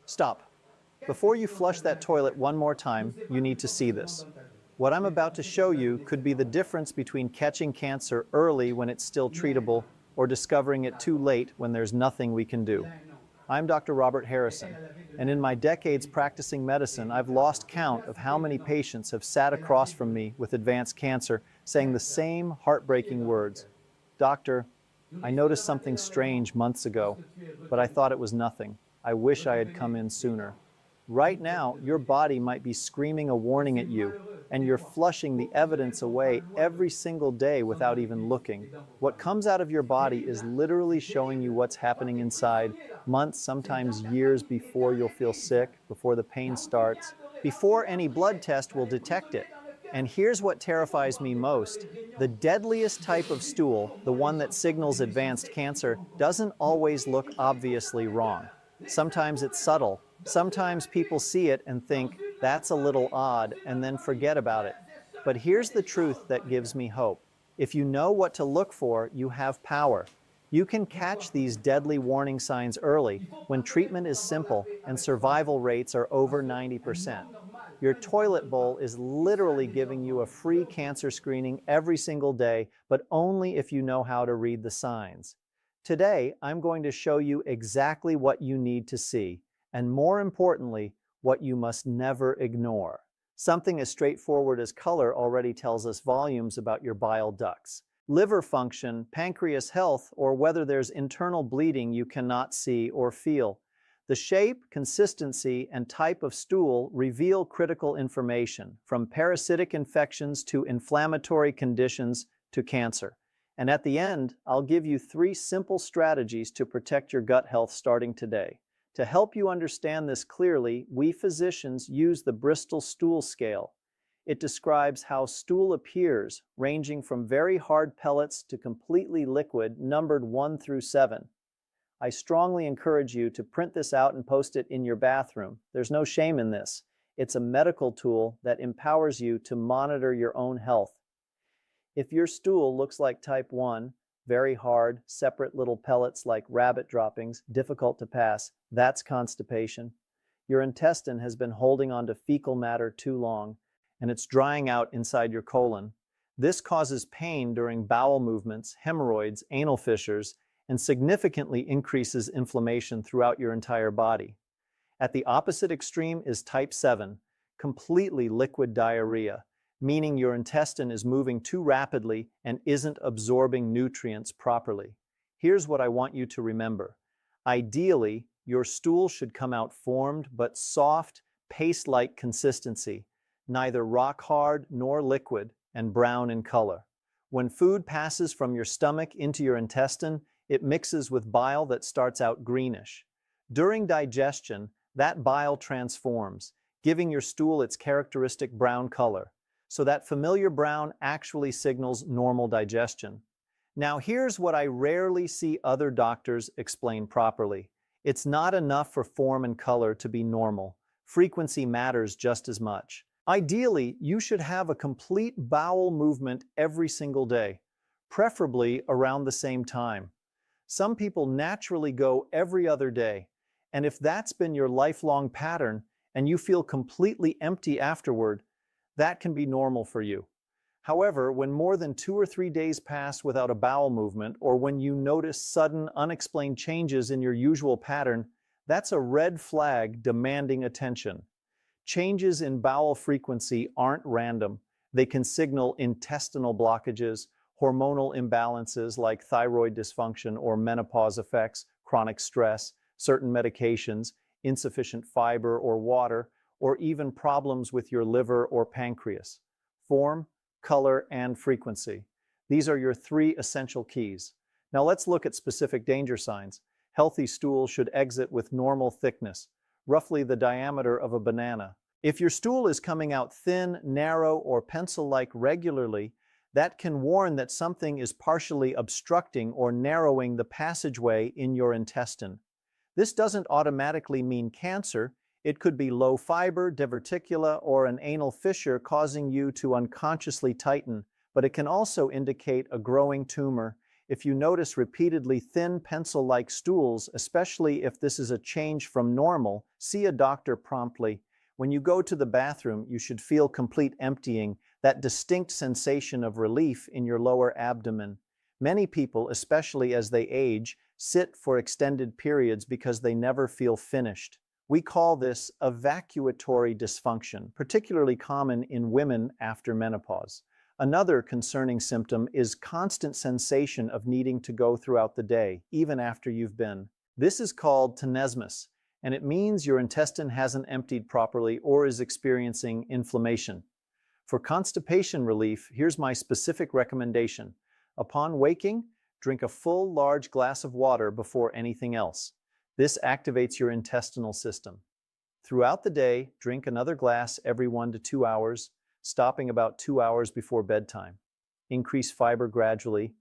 Stop. Before you flush that toilet one more time, you need to see this. What I'm about to show you could be the difference between catching cancer early when it's still treatable or discovering it too late when there's nothing we can do. I'm Dr. Robert Harrison, and in my decades practicing medicine, I've lost count of how many patients have sat across from me with advanced cancer saying the same heartbreaking words. Doctor, I noticed something strange months ago, but I thought it was nothing. I wish I had come in sooner. Right now, your body might be screaming a warning at you, and you're flushing the evidence away every single day without even looking. What comes out of your body is literally showing you what's happening inside, months, sometimes years before you'll feel sick, before the pain starts, before any blood test will detect it. And here's what terrifies me most. The deadliest type of stool, the one that signals advanced cancer, doesn't always look obviously wrong. Sometimes it's subtle. Sometimes people see it and think, that's a little odd, and then forget about it. But here's the truth that gives me hope. If you know what to look for, you have power. You can catch these deadly warning signs early when treatment is simple and survival rates are over 90%. Your toilet bowl is literally giving you a free cancer screening every single day, but only if you know how to read the signs. Today, I'm going to show you exactly what you need to see, and more importantly, what you must never ignore. Something as straightforward as color already tells us volumes about your bile ducts, liver function, pancreas health, or whether there's internal bleeding you cannot see or feel. The shape, consistency, and type of stool reveal critical information, from parasitic infections to inflammatory conditions to cancer. And at the end, I'll give you 3 simple strategies to protect your gut health starting today. To help you understand this clearly, we physicians use the Bristol stool scale. It describes how stool appears, ranging from very hard pellets to completely liquid, numbered 1 through 7. I strongly encourage you to print this out and post it in your bathroom. There's no shame in this. It's a medical tool that empowers you to monitor your own health. If your stool looks like type 1, very hard, separate little pellets like rabbit droppings, difficult to pass, that's constipation. Your intestine has been holding on to fecal matter too long, and it's drying out inside your colon. This causes pain during bowel movements, hemorrhoids, anal fissures, and significantly increases inflammation throughout your entire body. At the opposite extreme is type 7, completely liquid diarrhea, meaning your intestine is moving too rapidly and isn't absorbing nutrients properly. Here's what I want you to remember. Ideally, your stool should come out formed but soft, paste-like consistency, neither rock hard nor liquid, and brown in color. When food passes from your stomach into your intestine, it mixes with bile that starts out greenish. During digestion, that bile transforms, giving your stool its characteristic brown color. So that familiar brown actually signals normal digestion. Now here's what I rarely see other doctors explain properly. It's not enough for form and color to be normal. Frequency matters just as much. Ideally, you should have a complete bowel movement every single day, preferably around the same time. Some people naturally go every other day, and if that's been your lifelong pattern and you feel completely empty afterward, that can be normal for you. However, when more than 2 or 3 days pass without a bowel movement, or when you notice sudden, unexplained changes in your usual pattern, that's a red flag demanding attention. Changes in bowel frequency aren't random. They can signal intestinal blockages, hormonal imbalances like thyroid dysfunction or menopause effects, chronic stress, certain medications, insufficient fiber or water, or even problems with your liver or pancreas. Form, color, and frequency. These are your 3 essential keys. Now let's look at specific danger signs. Healthy stool should exit with normal thickness, roughly the diameter of a banana. If your stool is coming out thin, narrow, or pencil-like regularly, that can warn that something is partially obstructing or narrowing the passageway in your intestine. This doesn't automatically mean cancer. It could be low fiber, diverticula, or an anal fissure causing you to unconsciously tighten, but it can also indicate a growing tumor, If you notice repeatedly thin pencil-like stools, especially if this is a change from normal, see a doctor promptly. When you go to the bathroom, you should feel complete emptying, that distinct sensation of relief in your lower abdomen. Many people, especially as they age, sit for extended periods because they never feel finished. We call this evacuatory dysfunction, particularly common in women after menopause. Another concerning symptom is constant sensation of needing to go throughout the day, even after you've been. This is called tenesmus, and it means your intestine hasn't emptied properly or is experiencing inflammation. For constipation relief, here's my specific recommendation. Upon waking, drink a full, large glass of water before anything else. This activates your intestinal system. Throughout the day, drink another glass every 1 to 2 hours, stopping about 2 hours before bedtime. Increase fiber gradually.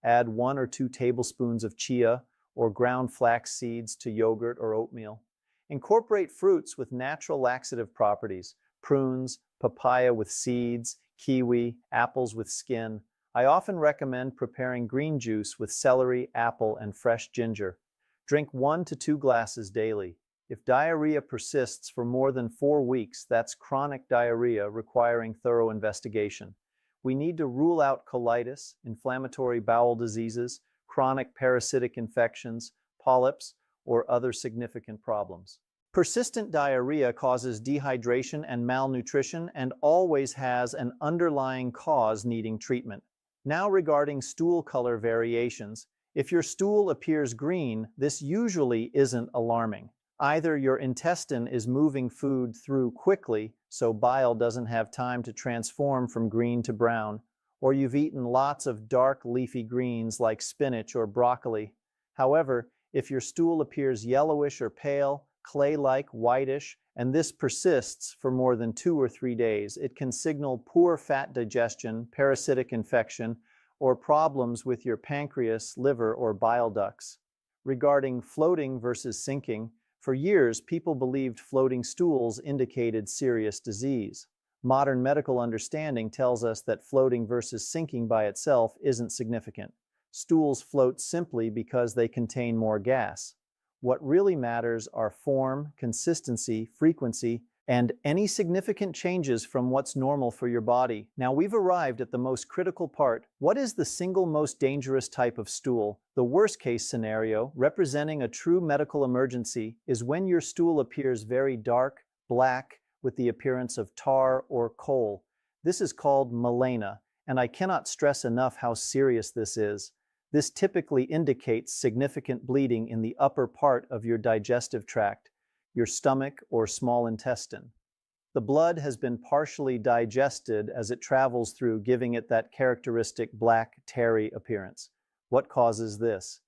Add 1 or 2 tablespoons of chia or ground flax seeds to yogurt or oatmeal. Incorporate fruits with natural laxative properties, prunes, papaya with seeds, kiwi, apples with skin. I often recommend preparing green juice with celery, apple, and fresh ginger. Drink 1 to 2 glasses daily. If diarrhea persists for more than 4 weeks, that's chronic diarrhea requiring thorough investigation. We need to rule out colitis, inflammatory bowel diseases, chronic parasitic infections, polyps, or other significant problems. Persistent diarrhea causes dehydration and malnutrition and always has an underlying cause needing treatment. Now regarding stool color variations, if your stool appears green, this usually isn't alarming. Either your intestine is moving food through quickly, so bile doesn't have time to transform from green to brown, or you've eaten lots of dark leafy greens like spinach or broccoli. However, if your stool appears yellowish or pale, clay-like, whitish, and this persists for more than 2 or 3 days, it can signal poor fat digestion, parasitic infection, or problems with your pancreas, liver, or bile ducts. Regarding floating versus sinking, for years, people believed floating stools indicated serious disease. Modern medical understanding tells us that floating versus sinking by itself isn't significant. Stools float simply because they contain more gas. What really matters are form, consistency, frequency, and any significant changes from what's normal for your body. Now we've arrived at the most critical part. What is the single most dangerous type of stool? The worst case scenario, representing a true medical emergency, is when your stool appears very dark, black, with the appearance of tar or coal. This is called melena, and I cannot stress enough how serious this is. This typically indicates significant bleeding in the upper part of your digestive tract, your stomach or small intestine. The blood has been partially digested as it travels through, giving it that characteristic black, tarry appearance. What causes this?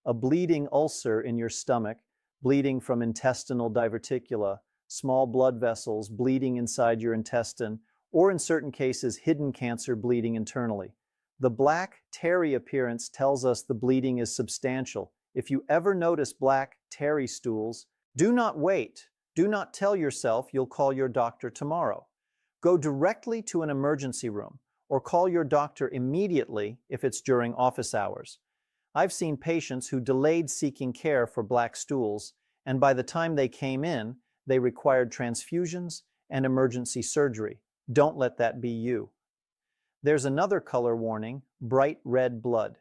A bleeding ulcer in your stomach, bleeding from intestinal diverticula, small blood vessels bleeding inside your intestine, or in certain cases, hidden cancer bleeding internally. The black, tarry appearance tells us the bleeding is substantial. If you ever notice black, tarry stools, do not wait. Do not tell yourself you'll call your doctor tomorrow. Go directly to an emergency room or call your doctor immediately if it's during office hours. I've seen patients who delayed seeking care for black stools, and by the time they came in, they required transfusions and emergency surgery. Don't let that be you. There's another color warning, bright red blood.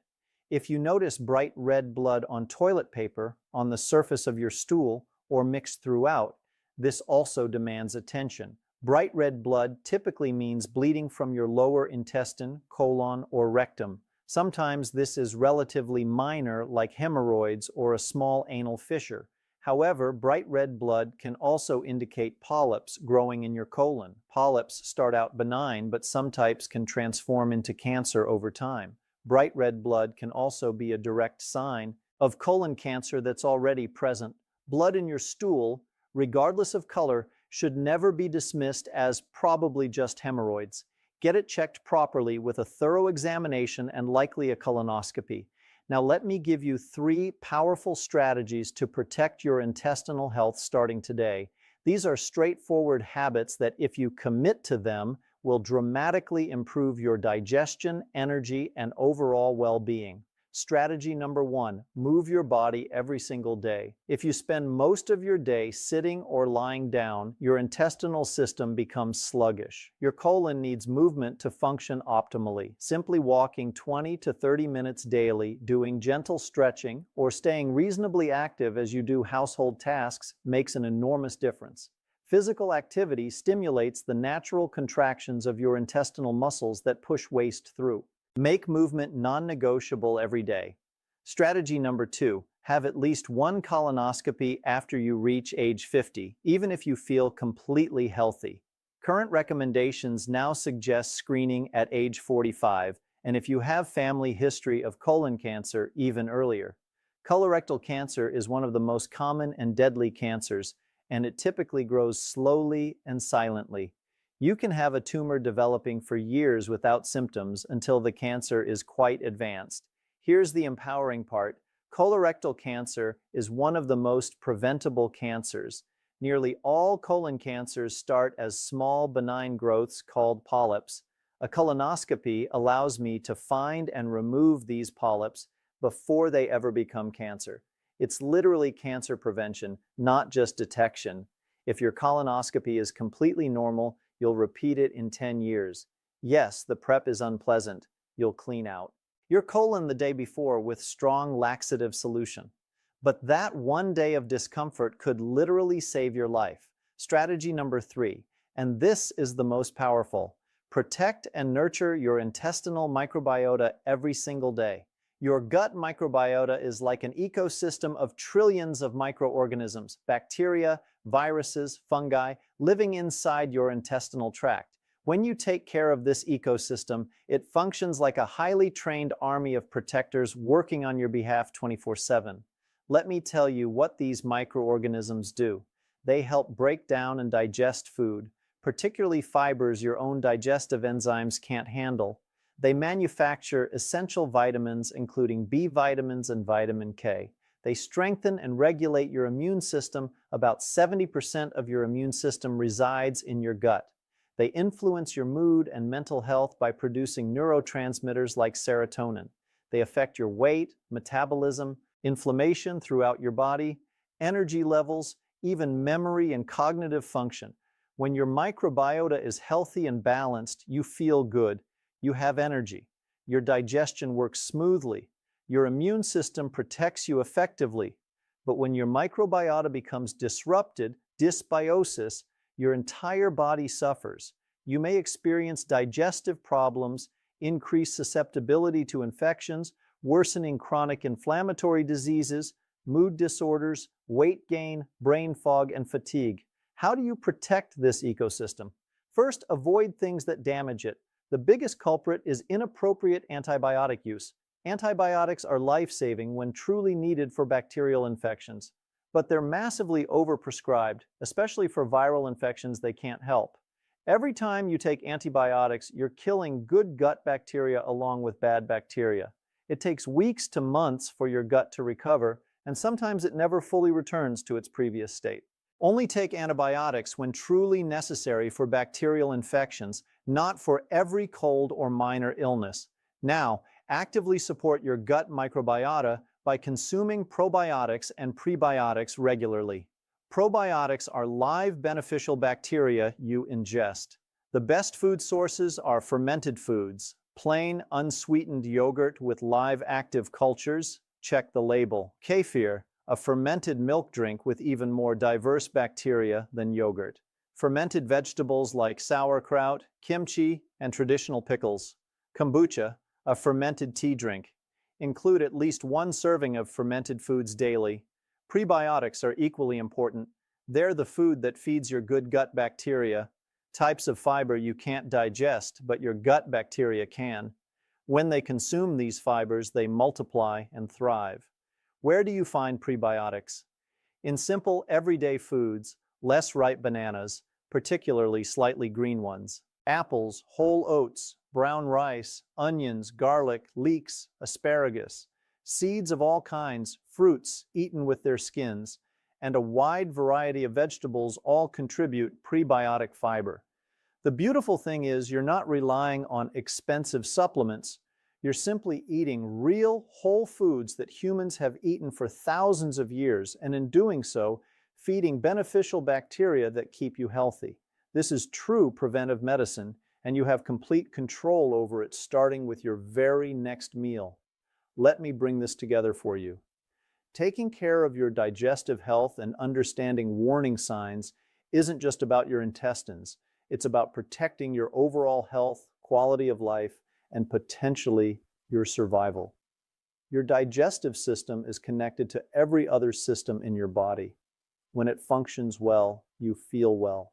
If you notice bright red blood on toilet paper, on the surface of your stool, or mixed throughout, this also demands attention. Bright red blood typically means bleeding from your lower intestine, colon, or rectum. Sometimes this is relatively minor, like hemorrhoids or a small anal fissure. However, bright red blood can also indicate polyps growing in your colon. Polyps start out benign, but some types can transform into cancer over time. Bright red blood can also be a direct sign of colon cancer that's already present. Blood in your stool, regardless of color, should never be dismissed as probably just hemorrhoids. Get it checked properly with a thorough examination and likely a colonoscopy. Now let me give you 3 powerful strategies to protect your intestinal health starting today. These are straightforward habits that, if you commit to them, will dramatically improve your digestion, energy, and overall well-being. Strategy number 1, move your body every single day. If you spend most of your day sitting or lying down, your intestinal system becomes sluggish. Your colon needs movement to function optimally. Simply walking 20 to 30 minutes daily, doing gentle stretching, or staying reasonably active as you do household tasks makes an enormous difference. Physical activity stimulates the natural contractions of your intestinal muscles that push waste through. Make movement non-negotiable every day. Strategy number 2, have at least one colonoscopy after you reach age 50, even if you feel completely healthy. Current recommendations now suggest screening at age 45, and if you have family history of colon cancer, even earlier. Colorectal cancer is one of the most common and deadly cancers, and it typically grows slowly and silently. You can have a tumor developing for years without symptoms until the cancer is quite advanced. Here's the empowering part. Colorectal cancer is one of the most preventable cancers. Nearly all colon cancers start as small benign growths called polyps. A colonoscopy allows me to find and remove these polyps before they ever become cancer. It's literally cancer prevention, not just detection. If your colonoscopy is completely normal, you'll repeat it in 10 years. Yes, the prep is unpleasant. You'll clean out your colon the day before with strong laxative solution. But that one day of discomfort could literally save your life. Strategy number 3, and this is the most powerful. Protect and nurture your intestinal microbiota every single day. Your gut microbiota is like an ecosystem of trillions of microorganisms, bacteria, viruses, fungi, living inside your intestinal tract. When you take care of this ecosystem, it functions like a highly trained army of protectors working on your behalf 24/7. Let me tell you what these microorganisms do. They help break down and digest food, particularly fibers your own digestive enzymes can't handle. They manufacture essential vitamins, including B vitamins and vitamin K. They strengthen and regulate your immune system. About 70% of your immune system resides in your gut. They influence your mood and mental health by producing neurotransmitters like serotonin. They affect your weight, metabolism, inflammation throughout your body, energy levels, even memory and cognitive function. When your microbiota is healthy and balanced, you feel good. You have energy. Your digestion works smoothly. Your immune system protects you effectively. But when your microbiota becomes disrupted, dysbiosis, your entire body suffers. You may experience digestive problems, increased susceptibility to infections, worsening chronic inflammatory diseases, mood disorders, weight gain, brain fog, and fatigue. How do you protect this ecosystem? First, avoid things that damage it. The biggest culprit is inappropriate antibiotic use. Antibiotics are life-saving when truly needed for bacterial infections, but they're massively overprescribed, especially for viral infections they can't help. Every time you take antibiotics, you're killing good gut bacteria along with bad bacteria. It takes weeks to months for your gut to recover, and sometimes it never fully returns to its previous state. Only take antibiotics when truly necessary for bacterial infections, not for every cold or minor illness. Now, actively support your gut microbiota by consuming probiotics and prebiotics regularly. Probiotics are live beneficial bacteria you ingest. The best food sources are fermented foods, plain unsweetened yogurt with live active cultures, check the label. Kefir, a fermented milk drink with even more diverse bacteria than yogurt. Fermented vegetables like sauerkraut, kimchi, and traditional pickles. Kombucha, a fermented tea drink. Include at least one serving of fermented foods daily. Prebiotics are equally important. They're the food that feeds your good gut bacteria, types of fiber you can't digest, but your gut bacteria can. When they consume these fibers, they multiply and thrive. Where do you find prebiotics? In simple, everyday foods, less ripe bananas, particularly slightly green ones, apples, whole oats, brown rice, onions, garlic, leeks, asparagus, seeds of all kinds, fruits eaten with their skins, and a wide variety of vegetables all contribute prebiotic fiber. The beautiful thing is you're not relying on expensive supplements. You're simply eating real, whole foods that humans have eaten for thousands of years, and in doing so, feeding beneficial bacteria that keep you healthy. This is true preventive medicine, and you have complete control over it starting with your very next meal. Let me bring this together for you. Taking care of your digestive health and understanding warning signs isn't just about your intestines. It's about protecting your overall health, quality of life, and potentially your survival. Your digestive system is connected to every other system in your body. When it functions well, you feel well.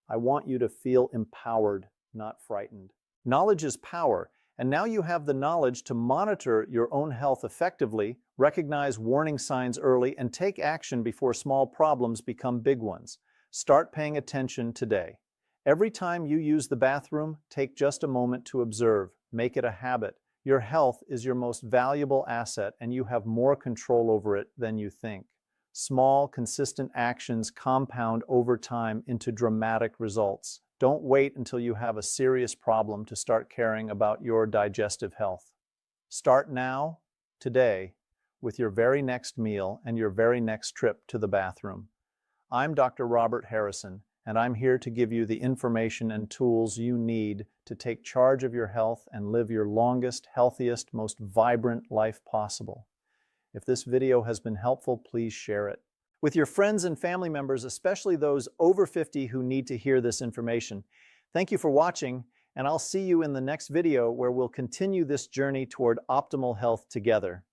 I want you to feel empowered, not frightened. Knowledge is power, and now you have the knowledge to monitor your own health effectively, recognize warning signs early, and take action before small problems become big ones. Start paying attention today. Every time you use the bathroom, take just a moment to observe. Make it a habit. Your health is your most valuable asset, and you have more control over it than you think. Small, consistent actions compound over time into dramatic results. Don't wait until you have a serious problem to start caring about your digestive health. Start now, today, with your very next meal and your very next trip to the bathroom. I'm Dr. Robert Harrison, and I'm here to give you the information and tools you need to take charge of your health and live your longest, healthiest, most vibrant life possible. If this video has been helpful, please share it with your friends and family members, especially those over 50 who need to hear this information. Thank you for watching, and I'll see you in the next video where we'll continue this journey toward optimal health together.